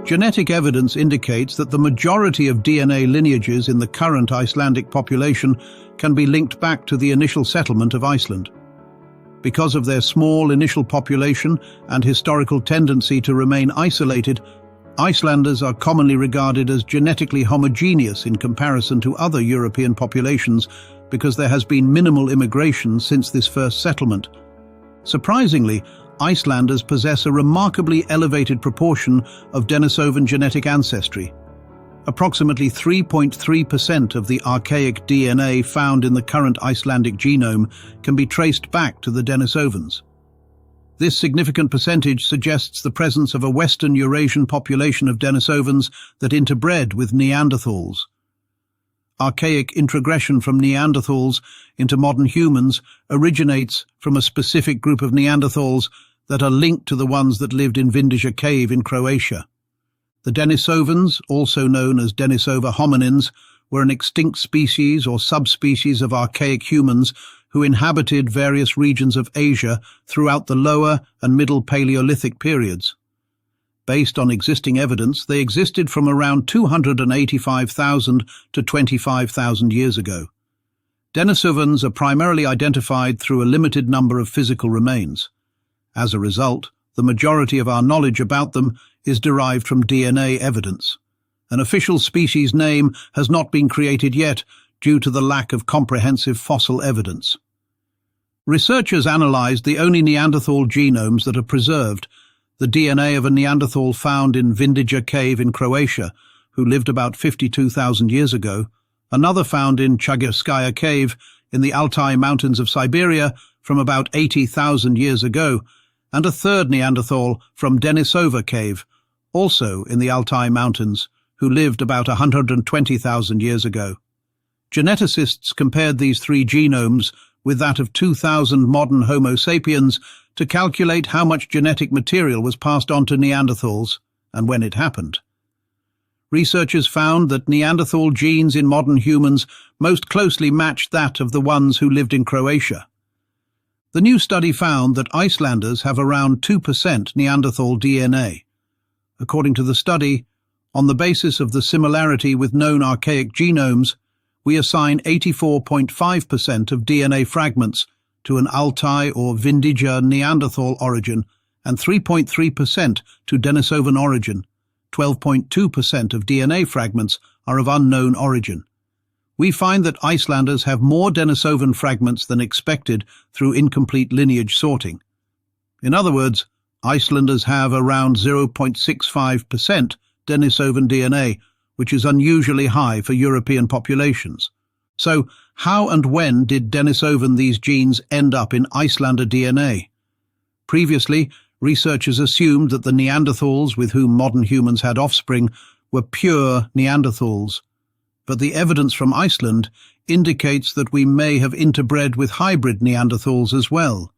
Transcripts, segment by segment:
Genetic evidence indicates that the majority of DNA lineages in the current Icelandic population can be linked back to the initial settlement of Iceland. Because of their small initial population and historical tendency to remain isolated, Icelanders are commonly regarded as genetically homogeneous in comparison to other European populations because there has been minimal immigration since this first settlement. Surprisingly, Icelanders possess a remarkably elevated proportion of Denisovan genetic ancestry. Approximately 3.3% of the archaic DNA found in the current Icelandic genome can be traced back to the Denisovans. This significant percentage suggests the presence of a Western Eurasian population of Denisovans that interbred with Neanderthals. Archaic introgression from Neanderthals into modern humans originates from a specific group of Neanderthals that are linked to the ones that lived in Vindija Cave in Croatia. The Denisovans, also known as Denisova hominins, were an extinct species or subspecies of archaic humans who inhabited various regions of Asia throughout the Lower and Middle Paleolithic periods. Based on existing evidence, they existed from around 285,000 to 25,000 years ago. Denisovans are primarily identified through a limited number of physical remains. As a result, the majority of our knowledge about them is derived from DNA evidence. An official species name has not been created yet due to the lack of comprehensive fossil evidence. Researchers analyzed the only Neanderthal genomes that are preserved, the DNA of a Neanderthal found in Vindija Cave in Croatia, who lived about 52,000 years ago, another found in Archaic Cave in the Altai Mountains of Siberia from about 80,000 years ago, and a third Neanderthal from Denisova Cave, also in the Altai Mountains, who lived about 120,000 years ago. Geneticists compared these three genomes with that of 2,000 modern Homo sapiens to calculate how much genetic material was passed on to Neanderthals and when it happened. Researchers found that Neanderthal genes in modern humans most closely matched that of the ones who lived in Croatia. The new study found that Icelanders have around 2% Neanderthal DNA. According to the study, on the basis of the similarity with known archaic genomes, we assign 84.5% of DNA fragments to an Altai or Vindija Neanderthal origin and 3.3% to Denisovan origin. 12.2% of DNA fragments are of unknown origin. We find that Icelanders have more Denisovan fragments than expected through incomplete lineage sorting. In other words, Icelanders have around 0.65% Denisovan DNA, which is unusually high for European populations. So, how and when did Denisovan these genes end up in Icelander DNA? Previously, researchers assumed that the Neanderthals with whom modern humans had offspring were pure Neanderthals. But the evidence from Iceland indicates that we may have interbred with hybrid Neanderthals as well.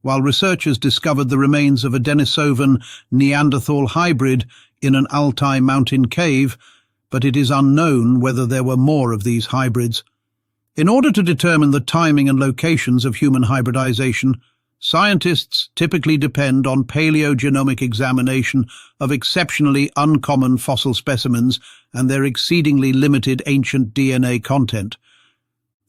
While researchers discovered the remains of a Denisovan Neanderthal hybrid in an Altai mountain cave, but it is unknown whether there were more of these hybrids. In order to determine the timing and locations of human hybridization, scientists typically depend on paleogenomic examination of exceptionally uncommon fossil specimens and their exceedingly limited ancient DNA content.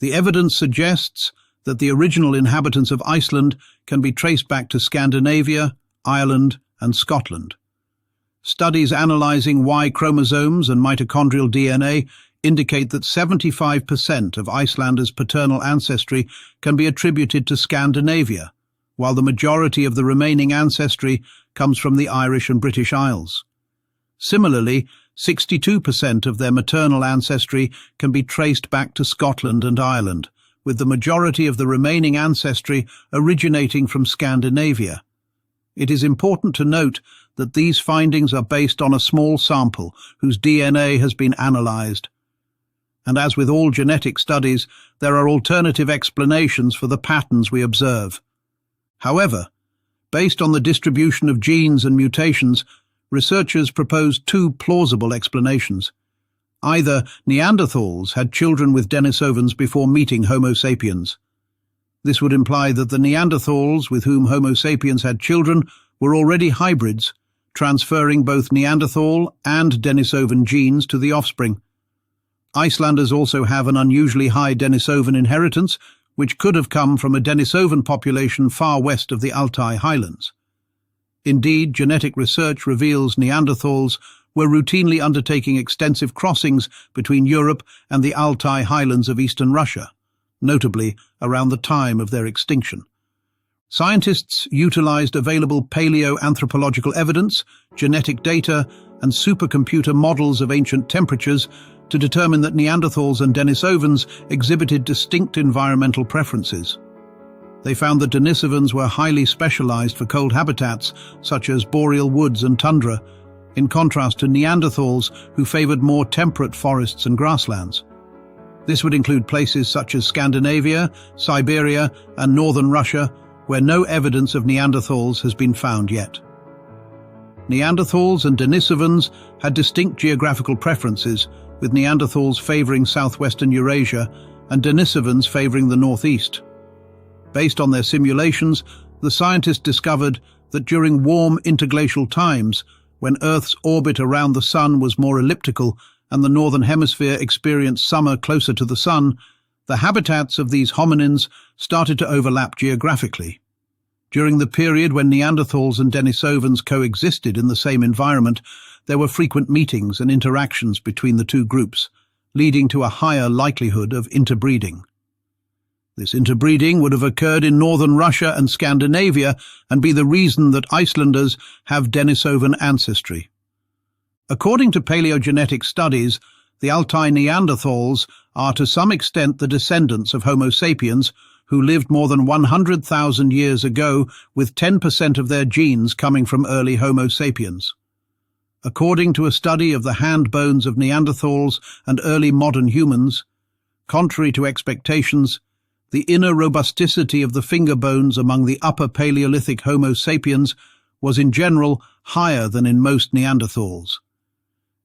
The evidence suggests that the original inhabitants of Iceland can be traced back to Scandinavia, Ireland, and Scotland. Studies analyzing Y chromosomes and mitochondrial DNA indicate that 75% of Icelanders' paternal ancestry can be attributed to Scandinavia, while the majority of the remaining ancestry comes from the Irish and British Isles. Similarly, 62% of their maternal ancestry can be traced back to Scotland and Ireland, with the majority of the remaining ancestry originating from Scandinavia. It is important to note that these findings are based on a small sample whose DNA has been analyzed. And as with all genetic studies, there are alternative explanations for the patterns we observe. However, based on the distribution of genes and mutations, researchers propose two plausible explanations. Either Neanderthals had children with Denisovans before meeting Homo sapiens. This would imply that the Neanderthals with whom Homo sapiens had children were already hybrids, transferring both Neanderthal and Denisovan genes to the offspring. Icelanders also have an unusually high Denisovan inheritance, which could have come from a Denisovan population far west of the Altai highlands. Indeed, genetic research reveals Neanderthals were routinely undertaking extensive crossings between Europe and the Altai highlands of eastern Russia, notably around the time of their extinction. Scientists utilized available paleoanthropological evidence, genetic data, and supercomputer models of ancient temperatures to determine that Neanderthals and Denisovans exhibited distinct environmental preferences. They found that Denisovans were highly specialized for cold habitats, such as boreal woods and tundra, in contrast to Neanderthals, who favored more temperate forests and grasslands. This would include places such as Scandinavia, Siberia, and northern Russia, where no evidence of Neanderthals has been found yet. Neanderthals and Denisovans had distinct geographical preferences, with Neanderthals favoring southwestern Eurasia and Denisovans favoring the northeast. Based on their simulations, the scientists discovered that during warm interglacial times, when Earth's orbit around the Sun was more elliptical and the northern hemisphere experienced summer closer to the Sun, the habitats of these hominins started to overlap geographically. During the period when Neanderthals and Denisovans coexisted in the same environment, there were frequent meetings and interactions between the two groups, leading to a higher likelihood of interbreeding. This interbreeding would have occurred in northern Russia and Scandinavia and be the reason that Icelanders have Denisovan ancestry. According to paleogenetic studies, the Altai Neanderthals are to some extent the descendants of Homo sapiens, who lived more than 100,000 years ago, with 10% of their genes coming from early Homo sapiens. According to a study of the hand bones of Neanderthals and early modern humans, contrary to expectations, the inner robusticity of the finger bones among the upper Paleolithic Homo sapiens was in general higher than in most Neanderthals.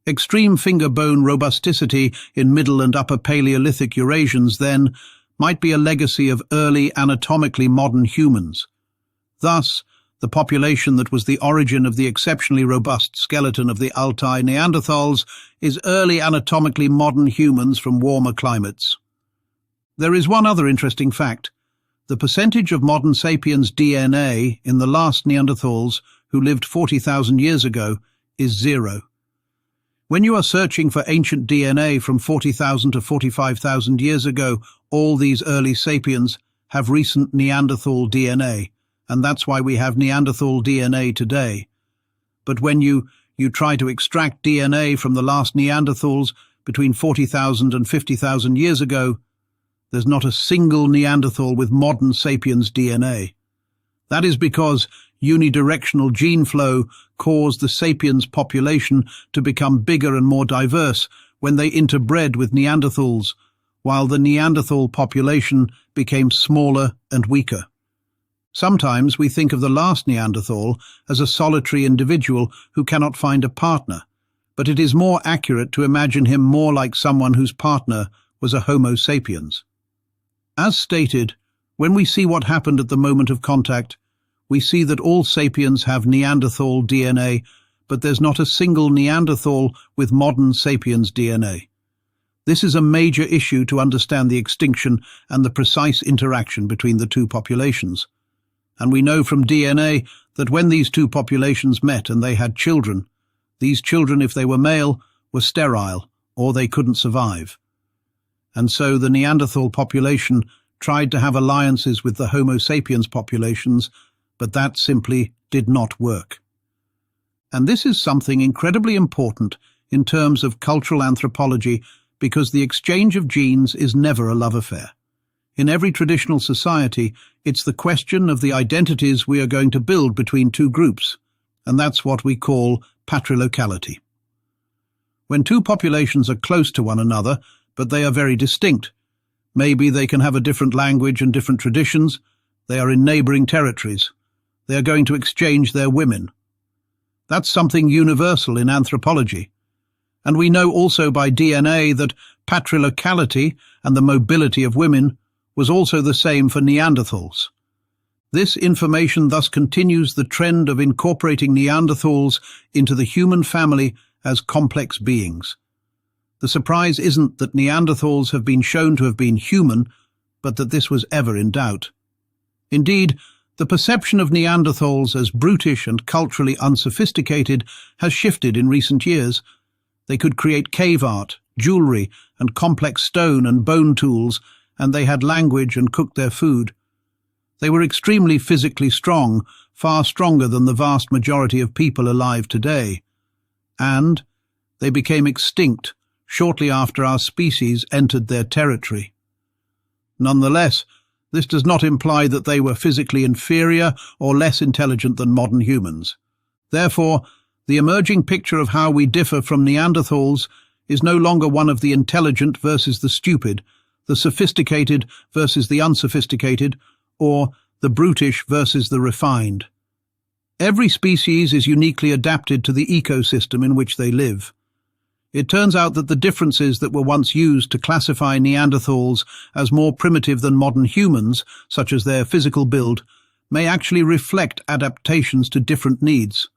Extreme finger bone robusticity in Middle and Upper Paleolithic Eurasians, then, might be a legacy of early anatomically modern humans. Thus, the population that was the origin of the exceptionally robust skeleton of the Altai Neanderthals is early anatomically modern humans from warmer climates. There is one other interesting fact. The percentage of modern sapiens DNA in the last Neanderthals, who lived 40,000 years ago, is 0. When you are searching for ancient DNA from 40,000 to 45,000 years ago, all these early sapiens have recent Neanderthal DNA, and that's why we have Neanderthal DNA today. But when you try to extract DNA from the last Neanderthals between 40,000 and 50,000 years ago, there's not a single Neanderthal with modern sapiens DNA. That is because unidirectional gene flow caused the sapiens population to become bigger and more diverse when they interbred with Neanderthals, while the Neanderthal population became smaller and weaker. Sometimes we think of the last Neanderthal as a solitary individual who cannot find a partner, but it is more accurate to imagine him more like someone whose partner was a Homo sapiens. As stated, when we see what happened at the moment of contact, we see that all sapiens have Neanderthal DNA, but there's not a single Neanderthal with modern sapiens DNA. This is a major issue to understand the extinction and the precise interaction between the two populations. And we know from DNA that when these two populations met and they had children, these children, if they were male, were sterile, or they couldn't survive. And so the Neanderthal population tried to have alliances with the Homo sapiens populations, but that simply did not work. And this is something incredibly important in terms of cultural anthropology, because the exchange of genes is never a love affair. In every traditional society, it's the question of the identities we are going to build between two groups, and that's what we call patrilocality. When two populations are close to one another, but they are very distinct, maybe they can have a different language and different traditions, they are in neighboring territories, they are going to exchange their women. That's something universal in anthropology. And we know also by DNA that patrilocality and the mobility of women was also the same for Neanderthals. This information thus continues the trend of incorporating Neanderthals into the human family as complex beings. The surprise isn't that Neanderthals have been shown to have been human, but that this was ever in doubt. Indeed, the perception of Neanderthals as brutish and culturally unsophisticated has shifted in recent years. They could create cave art, jewelry, and complex stone and bone tools, and they had language and cooked their food. They were extremely physically strong, far stronger than the vast majority of people alive today. And they became extinct shortly after our species entered their territory. Nonetheless, this does not imply that they were physically inferior or less intelligent than modern humans. Therefore, the emerging picture of how we differ from Neanderthals is no longer one of the intelligent versus the stupid, the sophisticated versus the unsophisticated, or the brutish versus the refined. Every species is uniquely adapted to the ecosystem in which they live. It turns out that the differences that were once used to classify Neanderthals as more primitive than modern humans, such as their physical build, may actually reflect adaptations to different needs.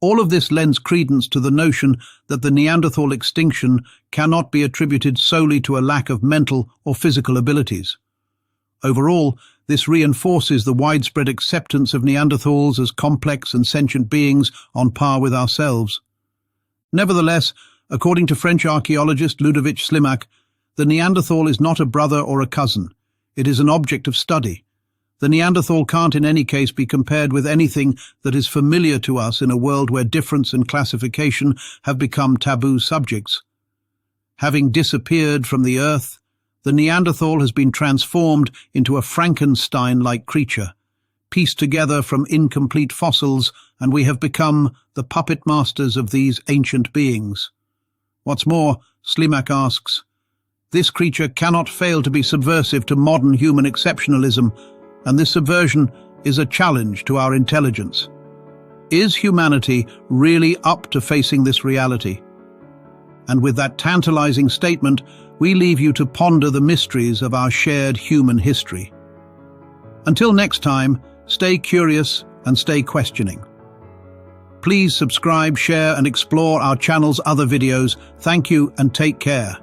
All of this lends credence to the notion that the Neanderthal extinction cannot be attributed solely to a lack of mental or physical abilities. Overall, this reinforces the widespread acceptance of Neanderthals as complex and sentient beings on par with ourselves. Nevertheless, according to French archaeologist Ludovic Slimak, the Neanderthal is not a brother or a cousin. It is an object of study. The Neanderthal can't in any case be compared with anything that is familiar to us in a world where difference and classification have become taboo subjects. Having disappeared from the earth, the Neanderthal has been transformed into a Frankenstein-like creature, pieced together from incomplete fossils, and we have become the puppet masters of these ancient beings. What's more, Slimak asks, this creature cannot fail to be subversive to modern human exceptionalism, and this subversion is a challenge to our intelligence. Is humanity really up to facing this reality? And with that tantalizing statement, we leave you to ponder the mysteries of our shared human history. Until next time, stay curious and stay questioning. Please subscribe, share, and explore our channel's other videos. Thank you and take care.